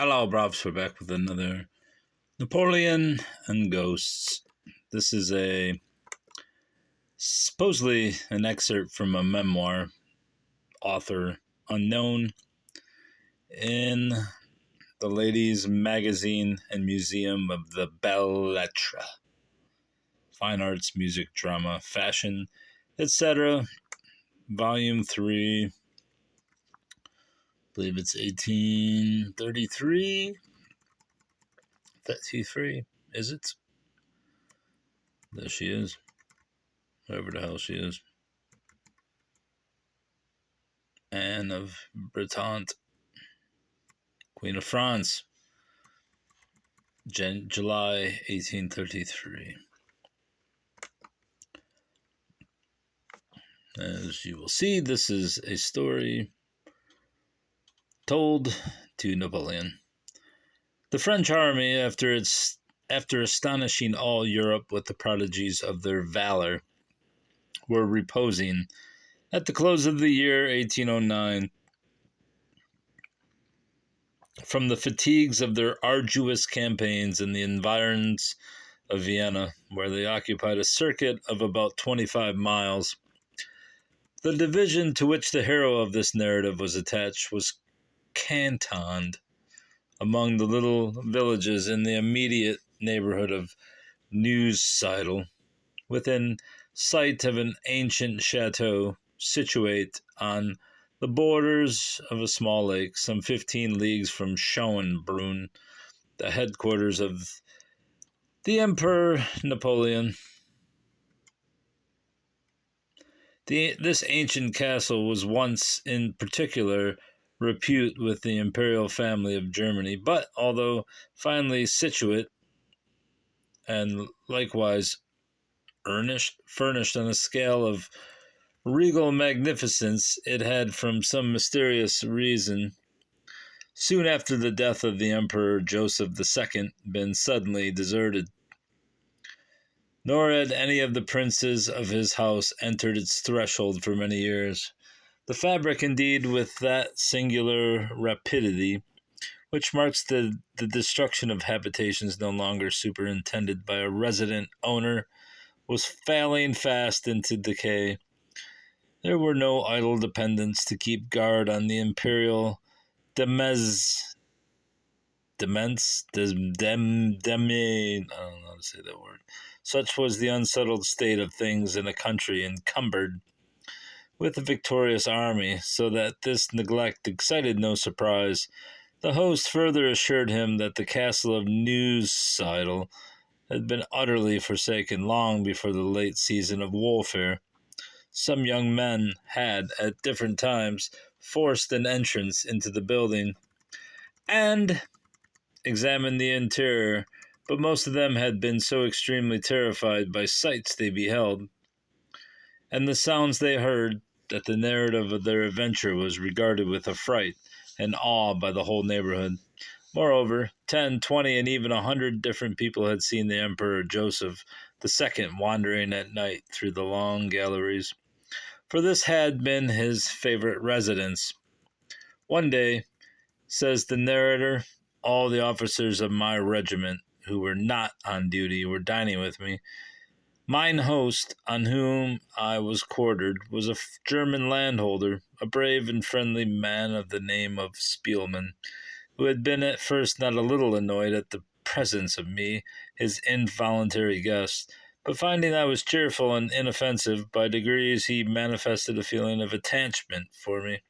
Hello, Brobs. We're back with another Napoleon and Ghosts. This is supposedly an excerpt from a memoir, author unknown, in the Ladies' Magazine and Museum of the Belles Lettres. Fine Arts, Music, Drama, Fashion, etc. Volume 3. I believe it's 1833. 33, is it? There she is. Whoever the hell she is. Anne of Bretagne, Queen of France, July 1833. As you will see, this is a story told to Napoleon. The French army, after astonishing all Europe with the prodigies of their valor, were reposing at the close of the year 1809 from the fatigues of their arduous campaigns in the environs of Vienna, where they occupied a circuit of about 25 miles. The division to which the hero of this narrative was attached was cantoned among the little villages in the immediate neighborhood of Neusiedl, within sight of an ancient chateau situate on the borders of a small lake, some 15 leagues from Schönbrunn, the headquarters of the Emperor Napoleon. This ancient castle was once in particular repute with the imperial family of Germany, but although finely situate and likewise furnished on a scale of regal magnificence, it had, from some mysterious reason, soon after the death of the Emperor Joseph II, been suddenly deserted. Nor had any of the princes of his house entered its threshold for many years. The fabric, indeed, with that singular rapidity which marks the destruction of habitations no longer superintended by a resident owner, was falling fast into decay. There were no idle dependents to keep guard on the imperial demesne. I don't know how to say that word. Such was the unsettled state of things in a country encumbered with a victorious army, so that this neglect excited no surprise. The host further assured him that the castle of Neusiedl had been utterly forsaken long before the late season of warfare. Some young men had, at different times, forced an entrance into the building and examined the interior, but most of them had been so extremely terrified by sights they beheld and the sounds they heard that the narrative of their adventure was regarded with affright and awe by the whole neighborhood. Moreover, 10, 20, and even 100 different people had seen the Emperor Joseph II wandering at night through the long galleries, for this had been his favorite residence. One day, says the narrator, all the officers of my regiment who were not on duty were dining with me. Mine host, on whom I was quartered, was a German landholder, a brave and friendly man of the name of Spielmann, who had been at first not a little annoyed at the presence of me, his involuntary guest, but finding I was cheerful and inoffensive, by degrees he manifested a feeling of attachment for me.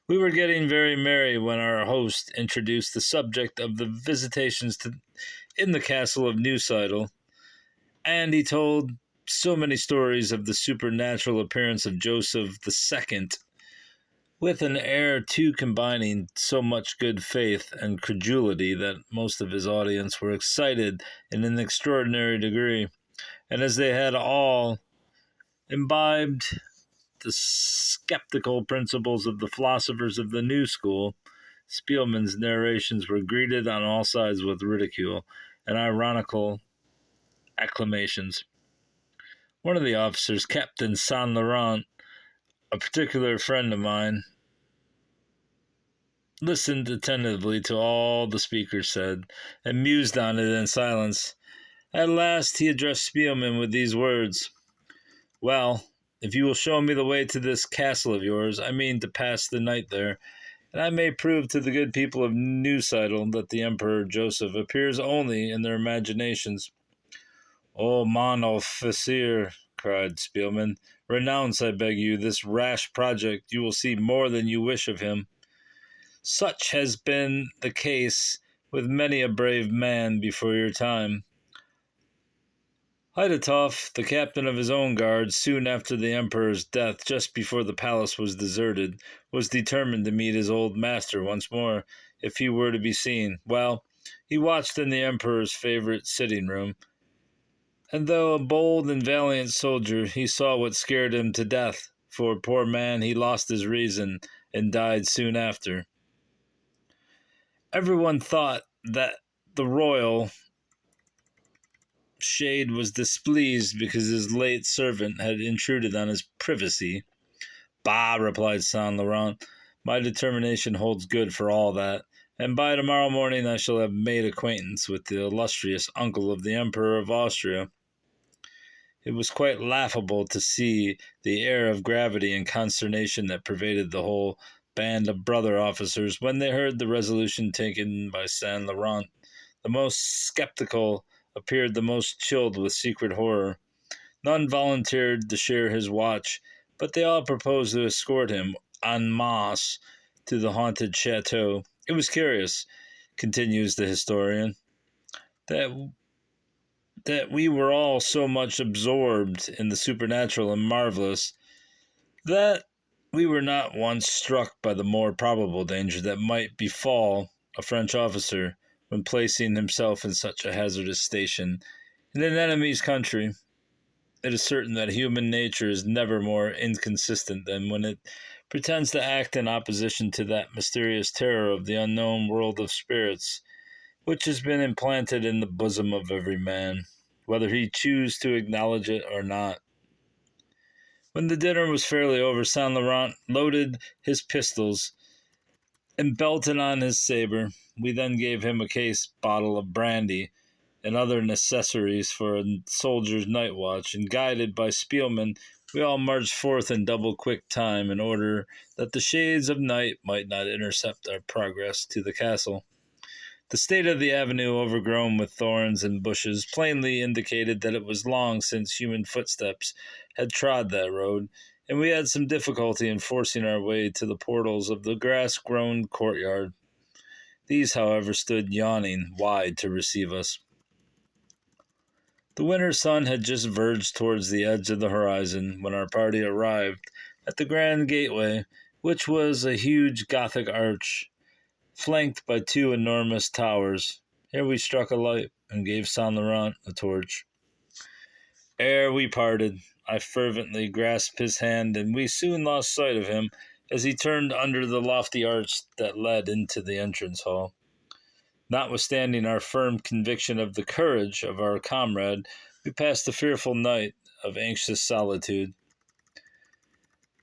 We were getting very merry when our host introduced the subject of the visitations in the castle of Neusiedl, and he told so many stories of the supernatural appearance of Joseph II, with an air too combining so much good faith and credulity that most of his audience were excited in an extraordinary degree, and as they had all imbibed the skeptical principles of the philosophers of the new school, Spielmann's narrations were greeted on all sides with ridicule and ironical acclamations. One of the officers, Captain Saint Laurent, a particular friend of mine, listened attentively to all the speaker said, and mused on it in silence. At last he addressed Spielman with these words: "Well, if you will show me the way to this castle of yours, I mean to pass the night there, and I may prove to the good people of Neusiedl that the Emperor Joseph appears only in their imaginations." "Oh, mon officier," cried Spielman, "renounce, I beg you, this rash project. You will see more than you wish of him. Such has been the case with many a brave man before your time. Hydatoff, the captain of his own guard, soon after the Emperor's death, just before the palace was deserted, was determined to meet his old master once more, if he were to be seen. Well, he watched in the Emperor's favorite sitting room, and though a bold and valiant soldier, he saw what scared him to death, for, poor man, he lost his reason and died soon after. Everyone thought that the royal shade was displeased because his late servant had intruded on his privacy. Bah, replied Saint Laurent, my determination holds good for all that, and by tomorrow morning I shall have made acquaintance with the illustrious uncle of the Emperor of Austria. It was quite laughable to see the air of gravity and consternation that pervaded the whole band of brother officers when they heard the resolution taken by Saint Laurent. The most sceptical appeared the most chilled with secret horror. None volunteered to share his watch, but they all proposed to escort him en masse to the haunted chateau. It was curious, continues the historian, that we were all so much absorbed in the supernatural and marvelous that we were not once struck by the more probable danger that might befall a French officer when placing himself in such a hazardous station in an enemy's country. It is certain that human nature is never more inconsistent than when it pretends to act in opposition to that mysterious terror of the unknown world of spirits, which has been implanted in the bosom of every man, whether he choose to acknowledge it or not. When the dinner was fairly over, Saint Laurent loaded his pistols and belted on his saber. We then gave him a case bottle of brandy and other necessaries for a soldier's night watch, and guided by Spielman, we all marched forth in double quick time in order that the shades of night might not intercept our progress to the castle. The state of the avenue, overgrown with thorns and bushes, plainly indicated that it was long since human footsteps had trod that road, and we had some difficulty in forcing our way to the portals of the grass-grown courtyard. These, however, stood yawning wide to receive us. The winter sun had just verged towards the edge of the horizon when our party arrived at the grand gateway, which was a huge Gothic arch, flanked by two enormous towers. Here we struck a light and gave Saint Laurent a torch. Ere we parted, I fervently grasped his hand, and we soon lost sight of him as he turned under the lofty arch that led into the entrance hall. Notwithstanding our firm conviction of the courage of our comrade, we passed a fearful night of anxious solitude.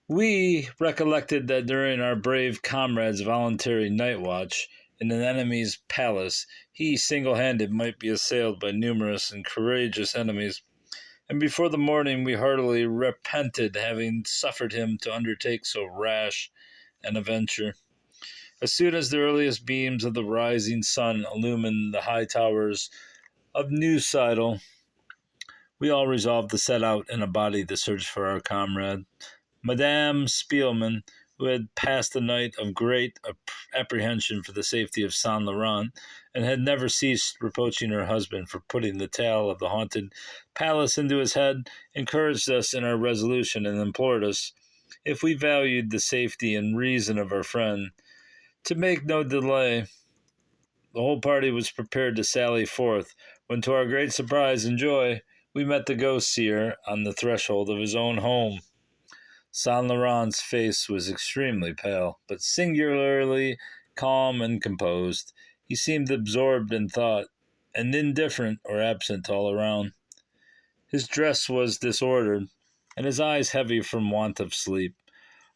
We recollected that during our brave comrade's voluntary night watch in an enemy's palace, he single-handed might be assailed by numerous and courageous enemies, and before the morning we heartily repented having suffered him to undertake so rash an adventure. As soon as the earliest beams of the rising sun illumined the high towers of Neusiedl, we all resolved to set out in a body to search for our comrade. Madame Spielman, who had passed a night of great apprehension for the safety of Saint Laurent, and had never ceased reproaching her husband for putting the tale of the haunted palace into his head, encouraged us in our resolution and implored us, if we valued the safety and reason of our friend, to make no delay. The whole party was prepared to sally forth, when to our great surprise and joy we met the ghost seer on the threshold of his own home. Saint Laurent's face was extremely pale, but singularly calm and composed. He seemed absorbed in thought, and indifferent or absent all around. His dress was disordered, and his eyes heavy from want of sleep.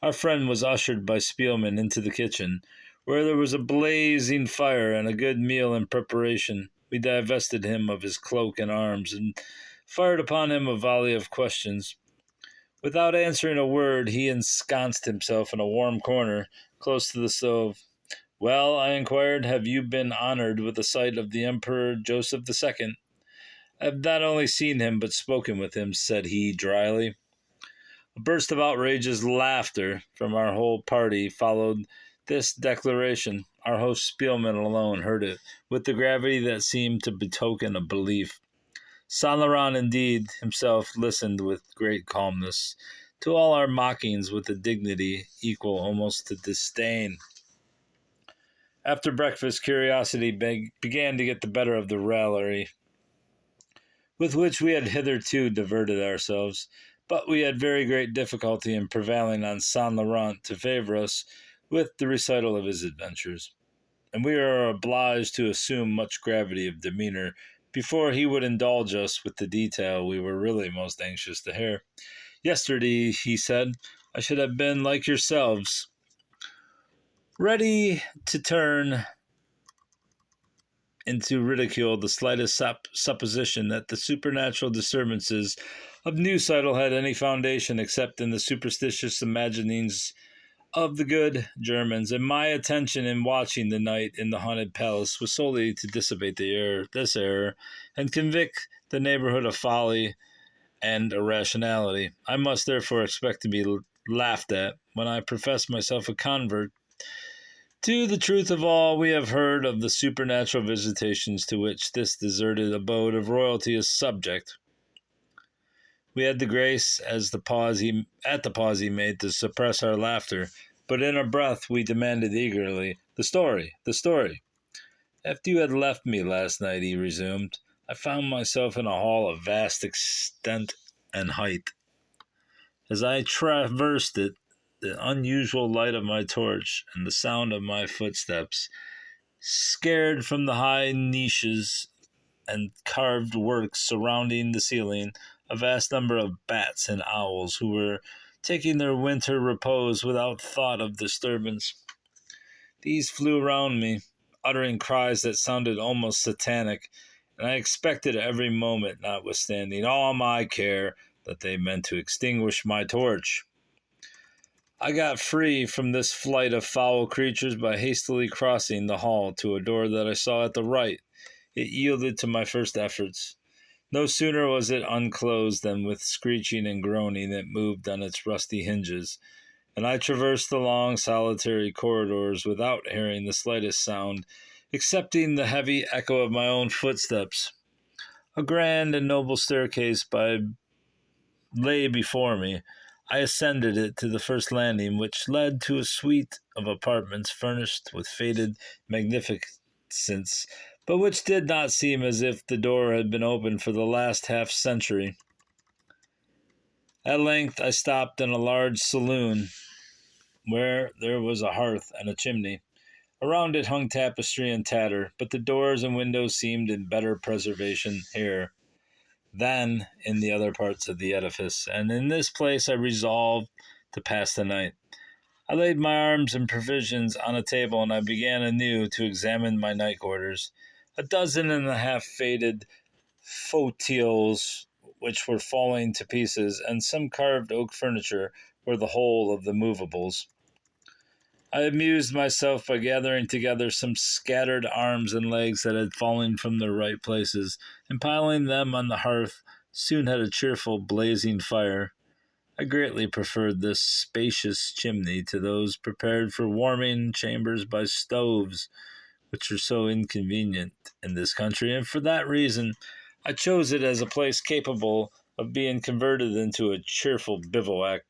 Our friend was ushered by Spielman into the kitchen, Where there was a blazing fire and a good meal in preparation, we divested him of his cloak and arms, and fired upon him a volley of questions. Without answering a word, he ensconced himself in a warm corner, close to the stove. "Well," I inquired, "have you been honored with a sight of the Emperor Joseph II?" "I have not only seen him, but spoken with him," said he dryly. A burst of outrageous laughter from our whole party followed this declaration. Our host Spielman alone heard it, with the gravity that seemed to betoken a belief. Saint Laurent, indeed, himself listened with great calmness to all our mockings with a dignity equal almost to disdain. After breakfast, curiosity began to get the better of the raillery with which we had hitherto diverted ourselves, but we had very great difficulty in prevailing on Saint Laurent to favor us with the recital of his adventures, and we were obliged to assume much gravity of demeanor before he would indulge us with the detail we were really most anxious to hear. "Yesterday," he said, "I should have been like yourselves, ready to turn into ridicule the slightest supposition that the supernatural disturbances of Neusiedl had any foundation except in the superstitious imaginings of the good Germans, and my attention in watching the night in the haunted palace was solely to dissipate this error, and convict the neighborhood of folly and irrationality. I must therefore expect to be laughed at when I profess myself a convert to the truth of all we have heard of the supernatural visitations to which this deserted abode of royalty is subject." We had the grace, at the pause he made, to suppress our laughter, but in a breath we demanded eagerly, "The story, the story." "After you had left me last night," he resumed, "I found myself in a hall of vast extent and height. As I traversed it, the unusual light of my torch and the sound of my footsteps scared from the high niches and carved works surrounding the ceiling a vast number of bats and owls who were taking their winter repose without thought of disturbance. These flew around me, uttering cries that sounded almost satanic, and I expected every moment, notwithstanding all my care, that they meant to extinguish my torch. I got free from this flight of foul creatures by hastily crossing the hall to a door that I saw at the right. It yielded to my first efforts. No sooner was it unclosed than with screeching and groaning it moved on its rusty hinges, and I traversed the long solitary corridors without hearing the slightest sound, excepting the heavy echo of my own footsteps. A grand and noble staircase lay before me. I ascended it to the first landing, which led to a suite of apartments furnished with faded magnificence, but which did not seem as if the door had been open for the last half-century. At length I stopped in a large saloon, where there was a hearth and a chimney. Around it hung tapestry and tatter, but the doors and windows seemed in better preservation here than in the other parts of the edifice, and in this place I resolved to pass the night. I laid my arms and provisions on a table, and I began anew to examine my night quarters. A dozen and a half faded fauteuils, which were falling to pieces, and some carved oak furniture, were the whole of the movables. I amused myself by gathering together some scattered arms and legs that had fallen from their right places, and piling them on the hearth, soon had a cheerful blazing fire. I greatly preferred this spacious chimney to those prepared for warming chambers by stoves, which are so inconvenient in this country, and for that reason I chose it as a place capable of being converted into a cheerful bivouac.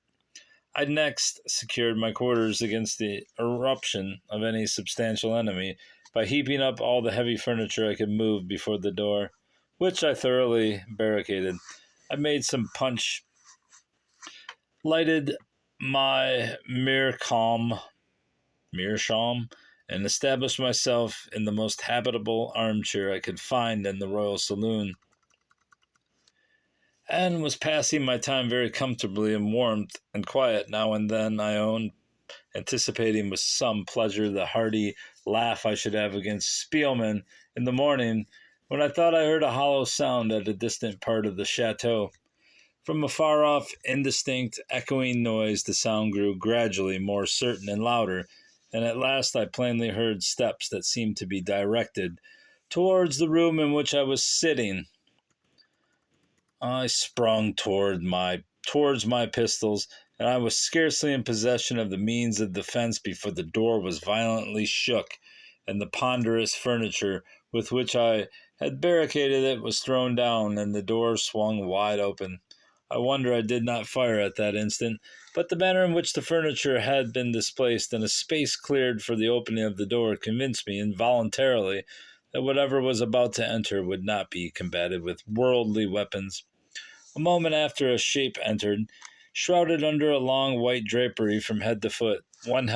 I next secured my quarters against the irruption of any substantial enemy by heaping up all the heavy furniture I could move before the door, which I thoroughly barricaded. I made some punch, lighted my meerschaum, and established myself in the most habitable armchair I could find in the royal saloon, and was passing my time very comfortably in warmth and quiet now and then, I own, anticipating with some pleasure the hearty laugh I should have against Spielman in the morning, when I thought I heard a hollow sound at a distant part of the chateau. From a far-off, indistinct, echoing noise, the sound grew gradually more certain and louder, and at last I plainly heard steps that seemed to be directed towards the room in which I was sitting. I sprung towards my pistols, and I was scarcely in possession of the means of defense before the door was violently shook, and the ponderous furniture with which I had barricaded it was thrown down, and the door swung wide open. I wonder I did not fire at that instant, but the manner in which the furniture had been displaced and a space cleared for the opening of the door convinced me involuntarily that whatever was about to enter would not be combated with worldly weapons. A moment after a shape entered, shrouded under a long white drapery from head to foot. One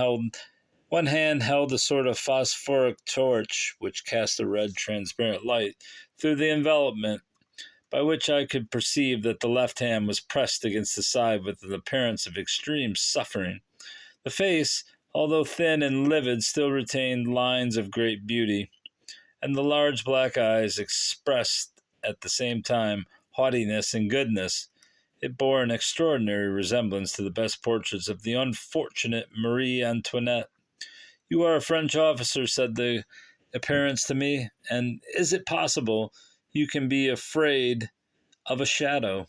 hand held a sort of phosphoric torch, which cast a red transparent light through the envelopment, by which I could perceive that the left hand was pressed against the side with an appearance of extreme suffering. The face, although thin and livid, still retained lines of great beauty, and the large black eyes expressed at the same time haughtiness and goodness. It bore an extraordinary resemblance to the best portraits of the unfortunate Marie Antoinette. "You are a French officer," said the appearance to me, "and is it possible you can be afraid of a shadow?"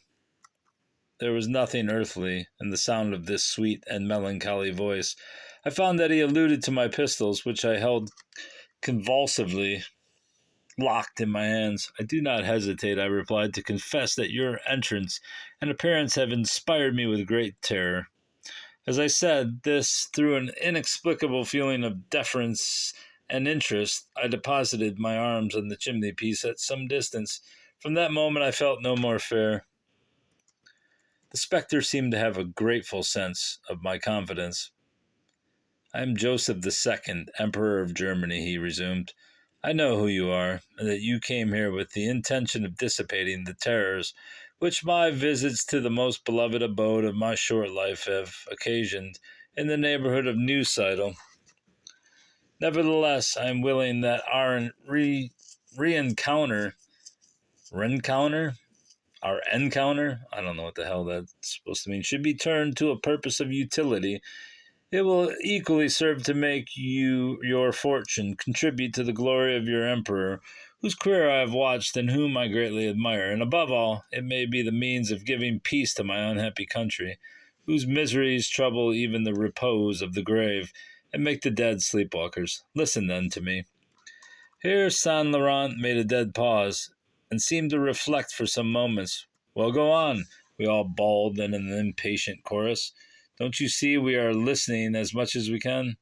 There was nothing earthly in the sound of this sweet and melancholy voice. I found that he alluded to my pistols, which I held convulsively locked in my hands. "I do not hesitate," I replied, "to confess that your entrance and appearance have inspired me with great terror." As I said this, through an inexplicable feeling of deference and interest, I deposited my arms on the chimney-piece at some distance. From that moment I felt no more fear. The spectre seemed to have a grateful sense of my confidence. "I am Joseph II, Emperor of Germany," he resumed. "I know who you are, and that you came here with the intention of dissipating the terrors which my visits to the most beloved abode of my short life have occasioned in the neighborhood of Neusiedl. Nevertheless, I am willing that our rencounter, I don't know what the hell that's supposed to mean, should be turned to a purpose of utility. It will equally serve to make you your fortune, contribute to the glory of your emperor, whose career I have watched and whom I greatly admire, and above all, it may be the means of giving peace to my unhappy country, whose miseries trouble even the repose of the grave, and make the dead sleepwalkers. Listen then to me." Here Saint Laurent made a dead pause, and seemed to reflect for some moments. "Well, go on," we all bawled in an impatient chorus. "Don't you see we are listening as much as we can?"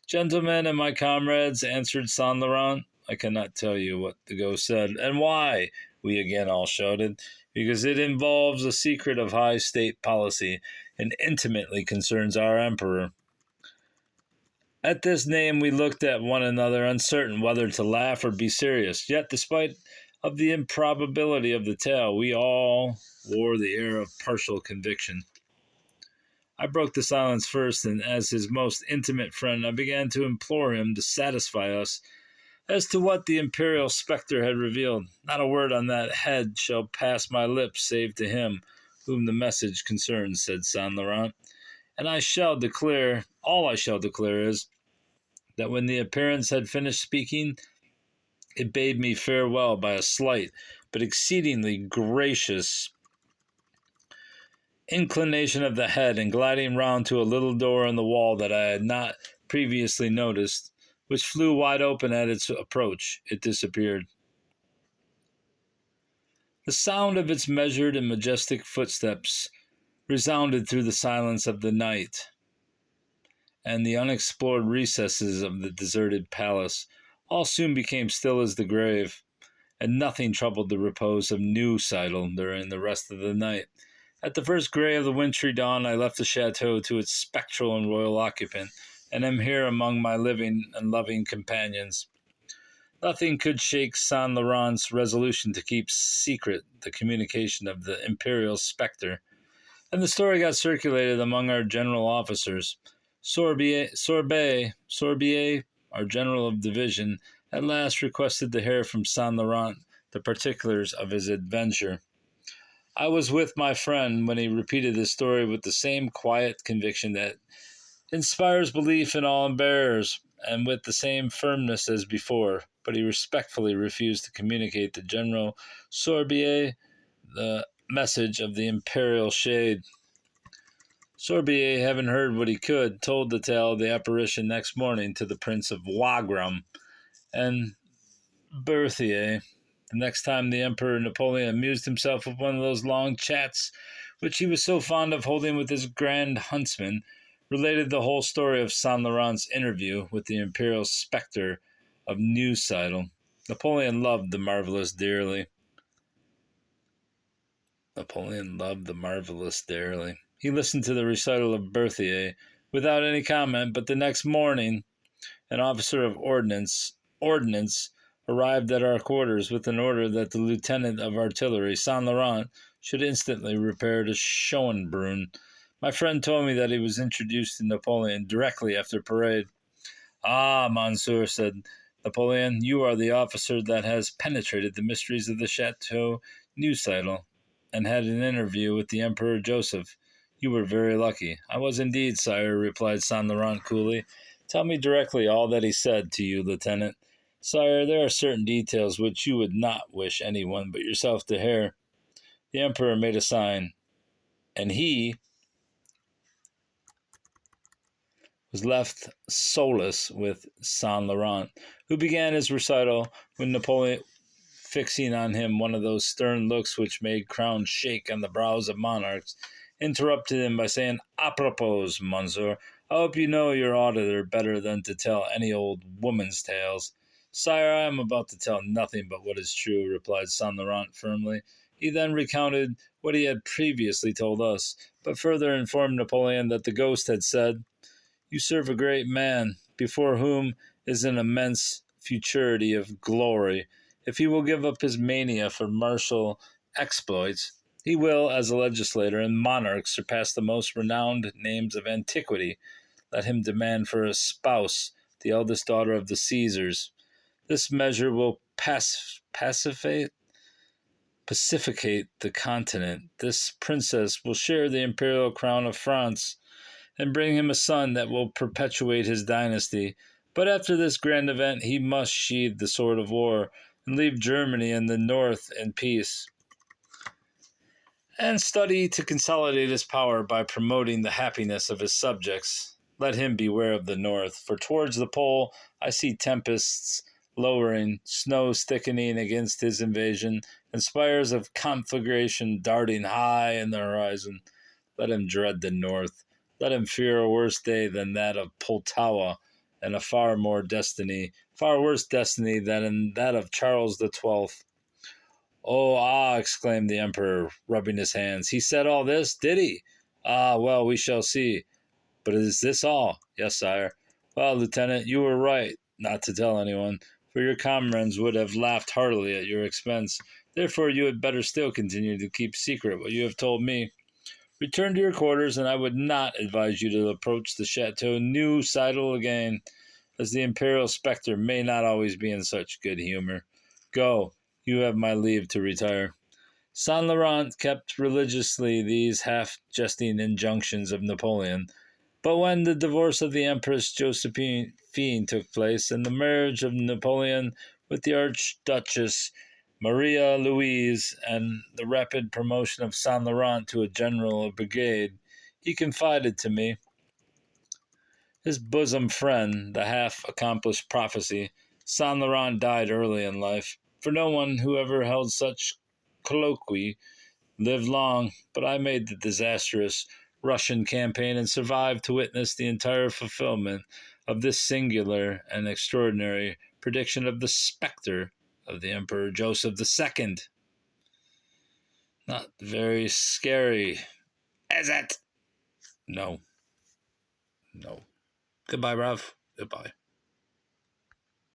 "Gentlemen and my comrades," answered Saint Laurent. I cannot tell you what the ghost said. "And why?" we again all shouted. "Because it involves a secret of high state policy, and intimately concerns our emperor." At this name we looked at one another, uncertain whether to laugh or be serious. Yet, despite of the improbability of the tale, we all wore the air of partial conviction. I broke the silence first, and as his most intimate friend, I began to implore him to satisfy us as to what the imperial spectre had revealed. "Not a word on that head shall pass my lips, save to him whom the message concerns," said Saint Laurent. "And all I shall declare is, that when the appearance had finished speaking, it bade me farewell by a slight but exceedingly gracious inclination of the head, and gliding round to a little door in the wall that I had not previously noticed, which flew wide open at its approach, it disappeared. The sound of its measured and majestic footsteps resounded through the silence of the night, and the unexplored recesses of the deserted palace all soon became still as the grave, and nothing troubled the repose of Neusiedl during the rest of the night. At the first gray of the wintry dawn I left the chateau to its spectral and royal occupant, and am here among my living and loving companions. Nothing could shake Saint Laurent's resolution to keep secret the communication of the imperial spectre, and the story got circulated among our general officers. Sorbier, our general of division, at last requested to hear from Saint Laurent the particulars of his adventure. I was with my friend when he repeated his story with the same quiet conviction that inspires belief in all bearers, and with the same firmness as before, but he respectfully refused to communicate to General Sorbier the message of the imperial shade. Sorbier, having heard what he could, told the tale of the apparition next morning to the Prince of Wagram and Berthier. The next time the Emperor Napoleon amused himself with one of those long chats which he was so fond of holding with his grand huntsman, related the whole story of Saint Laurent's interview with the imperial spectre of Neusiedl. Napoleon loved the marvelous dearly. He listened to the recital of Berthier without any comment, but the next morning an officer of ordnance arrived at our quarters with an order that the lieutenant of artillery, Saint Laurent, should instantly repair to Schönbrunn. My friend told me that he was introduced to Napoleon directly after parade. Ah, monsieur, said Napoleon, you are the officer that has penetrated the mysteries of the Chateau Neusiedl and had an interview with the Emperor Joseph. You were very lucky. I was indeed, sire, replied Saint Laurent coolly. Tell me directly all that he said to you, lieutenant. Sire, there are certain details which you would not wish anyone but yourself to hear. The Emperor made a sign, and he was left solus with Saint Laurent, who began his recital when Napoleon, fixing on him one of those stern looks which made crowns shake on the brows of monarchs, interrupted him by saying, Apropos, monsieur, I hope you know your auditor better than to tell any old woman's tales. Sire, I am about to tell nothing but what is true, replied Saint Laurent firmly. He then recounted what he had previously told us, but further informed Napoleon that the ghost had said, You serve a great man, before whom is an immense futurity of glory. If he will give up his mania for martial exploits, he will, as a legislator and monarch, surpass the most renowned names of antiquity. Let him demand for a spouse the eldest daughter of the Caesars. This measure will pacificate the continent. This princess will share the imperial crown of France, and bring him a son that will perpetuate his dynasty. But after this grand event, he must sheathe the sword of war and leave Germany and the North in peace, and study to consolidate his power by promoting the happiness of his subjects. Let him beware of the North, for towards the pole I see tempests lowering, snows thickening against his invasion, and spires of conflagration darting high in the horizon. Let him dread the North. Let him fear a worse day than that of Pultowa, and a far worse destiny than that of Charles XII. Oh, ah, exclaimed the Emperor, rubbing his hands. He said all this, did he? Ah, well, we shall see. But is this all? Yes, sire. Well, Lieutenant, you were right not to tell anyone, for your comrades would have laughed heartily at your expense. Therefore, you had better still continue to keep secret what you have told me. Return to your quarters, and I would not advise you to approach the Chateau Neusiedl again, as the imperial spectre may not always be in such good humor. Go, you have my leave to retire. Saint Laurent kept religiously these half-jesting injunctions of Napoleon, but when the divorce of the Empress Josephine took place, and the marriage of Napoleon with the Archduchess Maria Louise, and the rapid promotion of Saint Laurent to a general of brigade, he confided to me, his bosom friend, the half-accomplished prophecy. Saint Laurent died early in life, for no one who ever held such colloquy lived long, but I made the disastrous Russian campaign and survived to witness the entire fulfillment of this singular and extraordinary prediction of the spectre of the Emperor Joseph II. Not very scary, is it? No. Goodbye, Rav. Goodbye.